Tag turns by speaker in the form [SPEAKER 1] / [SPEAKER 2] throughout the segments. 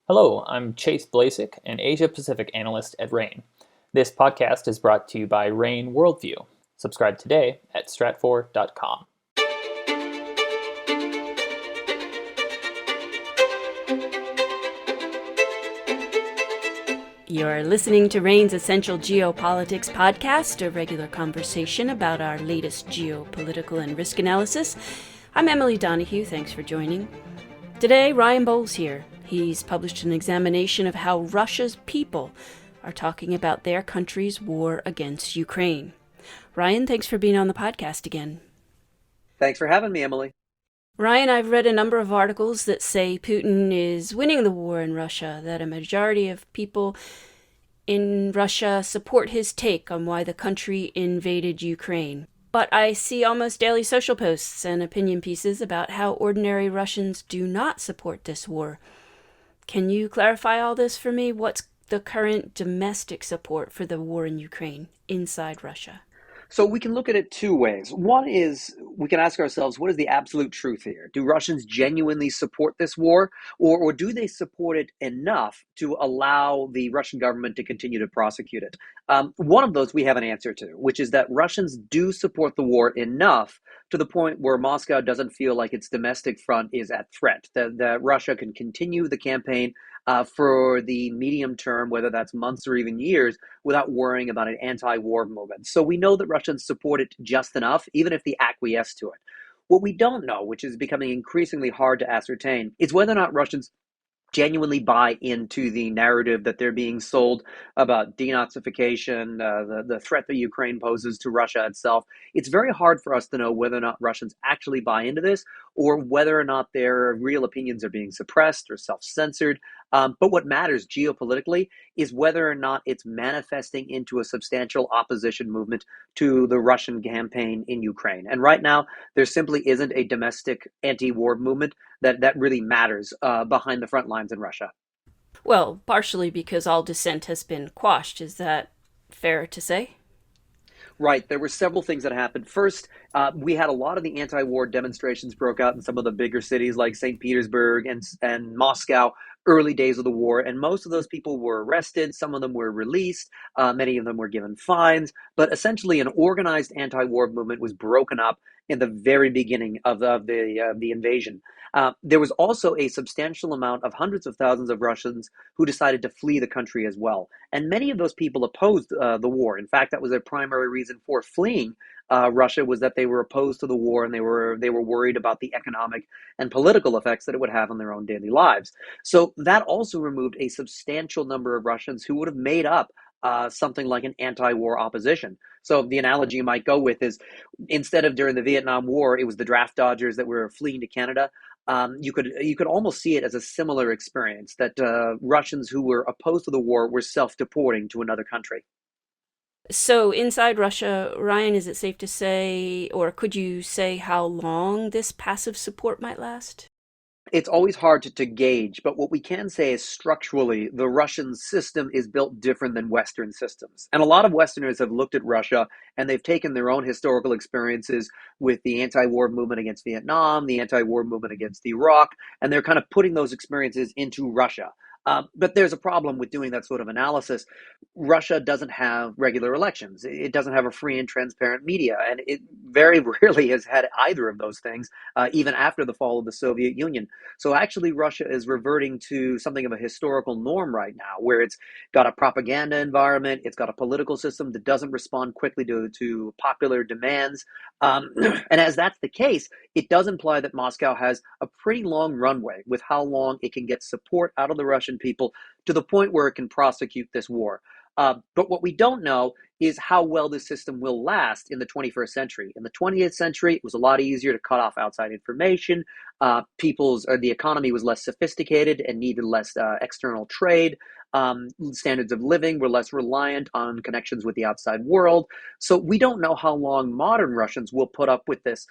[SPEAKER 1] Hello, I'm Chase Blasik, an Asia Pacific analyst at RANE. This podcast is brought to you by RANE Worldview. Subscribe today at stratfor.com.
[SPEAKER 2] You're listening to RANE's Essential Geopolitics podcast, a regular conversation about our latest geopolitical and risk analysis. I'm Emily Donahue. Thanks for joining. Today, Ryan Bowles here. He's published an examination of how Russia's people are talking about their country's war against Ukraine. Ryan, thanks for being on the podcast again.
[SPEAKER 3] Thanks for having me, Emily.
[SPEAKER 2] Ryan, I've read a number of articles that say Putin is winning the war in Russia, that a majority of people in Russia support his take on why the country invaded Ukraine. But I see almost daily social posts and opinion pieces about how ordinary Russians do not support this war. Can you clarify all this for me? What's the current domestic support for the war in Ukraine inside Russia?
[SPEAKER 3] So we can look at it two ways. One is we can ask ourselves, what is the absolute truth here? Do Russians genuinely support this war, or do they support it enough to allow the Russian government to continue to prosecute it? One of those we have an answer to, which is that Russians do support the war enough to the point where Moscow doesn't feel like its domestic front is at threat, that Russia can continue the campaign for the medium term, whether that's months or even years, without worrying about an anti-war movement. So we know that Russians support it just enough, even if they acquiesce to it. What we don't know, which is becoming increasingly hard to ascertain, is whether or not Russians genuinely buy into the narrative that they're being sold about denazification, the threat that Ukraine poses to Russia itself. It's very hard for us to know whether or not Russians actually buy into this or whether or not their real opinions are being suppressed or self-censored. But what matters geopolitically is whether or not it's manifesting into a substantial opposition movement to the Russian campaign in Ukraine. And right now, there simply isn't a domestic anti-war movement that really matters behind the front lines in Russia.
[SPEAKER 2] Well, partially because all dissent has been quashed. Is that fair to say?
[SPEAKER 3] Right. There were several things that happened. First, we had a lot of the anti-war demonstrations broke out in some of the bigger cities like St. Petersburg and Moscow early days of the war. And most of those people were arrested. Some of them were released. Many of them were given fines. But essentially, an organized anti-war movement was broken up in the very beginning of the invasion. There was also a substantial amount of hundreds of thousands of Russians who decided to flee the country as well. And many of those people opposed the war. In fact, that was their primary reason for fleeing Russia, was that they were opposed to the war and they were worried about the economic and political effects that it would have on their own daily lives. So that also removed a substantial number of Russians who would have made up something like an anti-war opposition. So the analogy you might go with is, instead of during the Vietnam War, it was the draft dodgers that were fleeing to Canada. You could almost see it as a similar experience, that Russians who were opposed to the war were self-deporting to another country.
[SPEAKER 2] So inside Russia, Ryan, is it safe to say, or could you say how long this passive support might last?
[SPEAKER 3] It's always hard to gauge, but what we can say is structurally, the Russian system is built different than Western systems. And a lot of Westerners have looked at Russia and they've taken their own historical experiences with the anti war movement against Vietnam, the anti war movement against Iraq, and they're kind of putting those experiences into Russia. But there's a problem with doing that sort of analysis. Russia doesn't have regular elections. It doesn't have a free and transparent media, and it very rarely has had either of those things, even after the fall of the Soviet Union. So actually, Russia is reverting to something of a historical norm right now, where it's got a propaganda environment, it's got a political system that doesn't respond quickly to popular demands. And as that's the case, it does imply that Moscow has a pretty long runway with how long it can get support out of the Russian people to the point where it can prosecute this war. But what we don't know is how well this system will last in the 21st century. In the 20th century, it was a lot easier to cut off outside information. The economy was less sophisticated and needed less external trade. Standards of living were less reliant on connections with the outside world. So we don't know how long modern Russians will put up with this,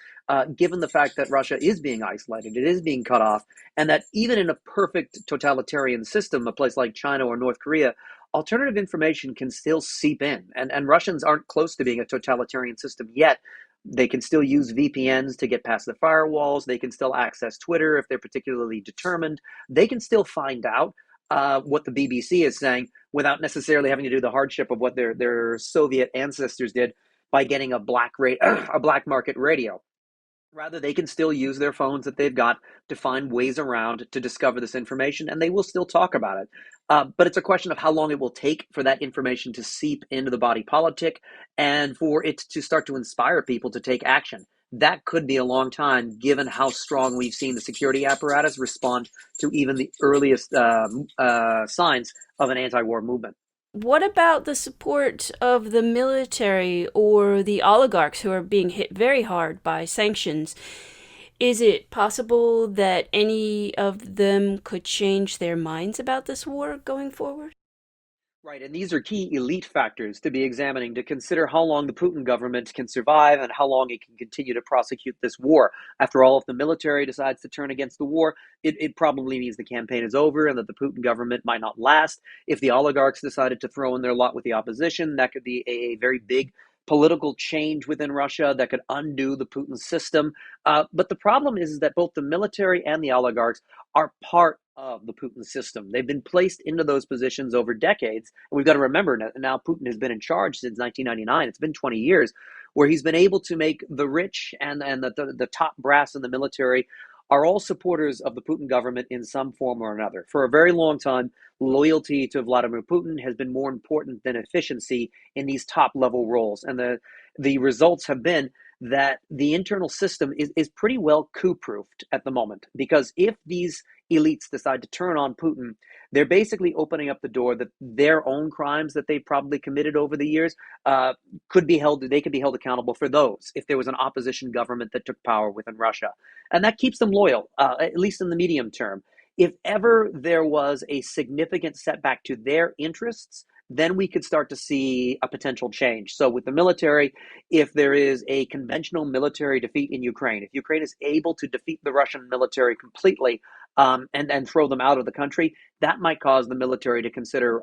[SPEAKER 3] given the fact that Russia is being isolated, it is being cut off, and that even in a perfect totalitarian system, a place like China or North Korea, alternative information can still seep in. And Russians aren't close to being a totalitarian system yet. They can still use VPNs to get past the firewalls. They can still access Twitter if they're particularly determined. They can still find out what the BBC is saying without necessarily having to do the hardship of what their Soviet ancestors did by getting a black market radio. Rather, they can still use their phones that they've got to find ways around to discover this information, and they will still talk about it. But it's a question of how long it will take for that information to seep into the body politic and for it to start to inspire people to take action. That could be a long time, given how strong we've seen the security apparatus respond to even the earliest signs of an anti-war movement.
[SPEAKER 2] What about the support of the military or the oligarchs who are being hit very hard by sanctions? Is it possible that any of them could change their minds about this war going forward?
[SPEAKER 3] Right, and these are key elite factors to be examining to consider how long the Putin government can survive and how long it can continue to prosecute this war. After all, if the military decides to turn against the war, it probably means the campaign is over and that the Putin government might not last. If the oligarchs decided to throw in their lot with the opposition, that could be a very big political change within Russia that could undo the Putin system. But the problem is that both the military and the oligarchs are part of the Putin system. They've been placed into those positions over decades. And we've got to remember now Putin has been in charge since 1999. It's been 20 years where he's been able to make the rich and the top brass in the military are all supporters of the Putin government in some form or another. For a very long time, loyalty to Vladimir Putin has been more important than efficiency in these top level roles. And the results have been that the internal system is pretty well coup-proofed at the moment. Because if these elites decide to turn on Putin, they're basically opening up the door that their own crimes that they've probably committed over the years could be held accountable for those if there was an opposition government that took power within Russia. And that keeps them loyal, at least in the medium term. If ever there was a significant setback to their interests, then we could start to see a potential change. So with the military, if there is a conventional military defeat in Ukraine, if Ukraine is able to defeat the Russian military completely and throw them out of the country, that might cause the military to consider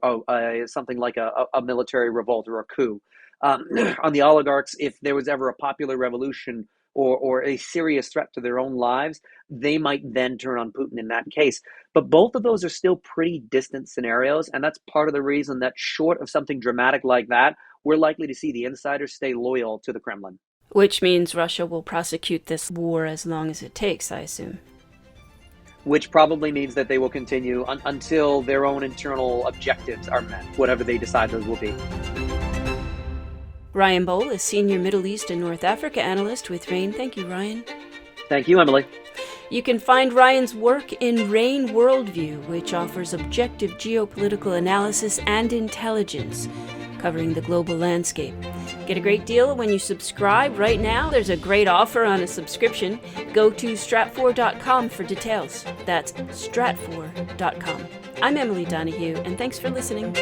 [SPEAKER 3] something like a military revolt or a coup. On the oligarchs, if there was ever a popular revolution or a serious threat to their own lives, they might then turn on Putin in that case. But both of those are still pretty distant scenarios, and that's part of the reason that short of something dramatic like that, we're likely to see the insiders stay loyal to the Kremlin.
[SPEAKER 2] Which means Russia will prosecute this war as long as it takes, I assume.
[SPEAKER 3] Which probably means that they will continue until their own internal objectives are met, whatever they decide those will be.
[SPEAKER 2] Ryan Bohl is Senior Middle East and North Africa Analyst with RANE. Thank you, Ryan.
[SPEAKER 3] Thank you, Emily.
[SPEAKER 2] You can find Ryan's work in RANE Worldview, which offers objective geopolitical analysis and intelligence, covering the global landscape. Get a great deal when you subscribe right now. There's a great offer on a subscription. Go to stratfor.com for details. That's stratfor.com. I'm Emily Donahue, and thanks for listening.